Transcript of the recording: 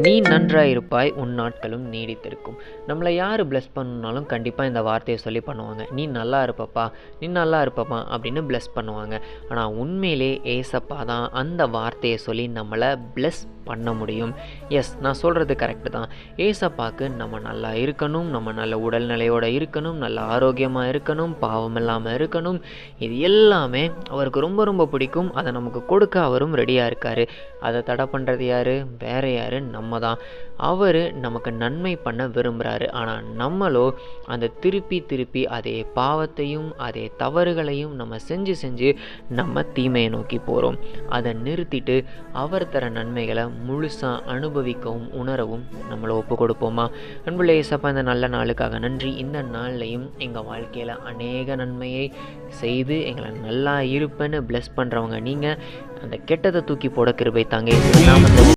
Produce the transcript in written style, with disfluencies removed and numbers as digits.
நீ நன்றாய் இருப்பாய் உன் நாட்களும் நீடித்திருக்கும். நம்மளை யார் பிளஸ் பண்ணாலும் கண்டிப்பாக இந்த வார்த்தையை சொல்லி பண்ணுவாங்க. நீ நல்லா இருப்பப்பா, நீ நல்லா இருப்பப்பா அப்படின்னு பிளஸ் பண்ணுவாங்க. ஆனால் உண்மையிலே ஏசப்பா தான் அந்த வார்த்தையை சொல்லி நம்மளை பிளஸ் பண்ண முடியும். எஸ், நான் சொல்கிறது கரெக்டு தான். ஏசப்பாவுக்கு நம்ம நல்லா இருக்கணும், நம்ம நல்ல உடல்நிலையோடு இருக்கணும், நல்ல ஆரோக்கியமாக இருக்கணும், பாவம் இல்லாமல் இருக்கணும். இது எல்லாமே அவருக்கு ரொம்ப ரொம்ப பிடிக்கும். அதை நமக்கு கொடுக்க அவரும் ரெடியாக இருக்கார். அதை தடை பண்ணுறது யார்? வேறு யார்? நம்ம தான். அவர் நமக்கு நன்மை பண்ண விரும்புகிறாரு. ஆனால் நம்மளோ அந்த திருப்பி அதே பாவத்தையும் அதே தவறுகளையும் நம்ம செஞ்சு நம்ம தீமையை நோக்கி போகிறோம். அதை நிறுத்திட்டு அவர் தர நன்மைகளை முழுசாக அனுபவிக்கவும் உணரவும் நம்மளை ஒப்பு கொடுப்போமா? அன்புள்ள இயேசப்பா, இந்த நல்ல நாளுக்காக நன்றி. இந்த நாள்லையும் எங்கள் வாழ்க்கையில் அநேக நன்மையை செய்து எங்களை நல்லா இருப்பேன்னு பிளஸ் பண்ணுறவங்க நீங்கள். அந்த கெட்டதை தூக்கி போட கிருபை தாங்க.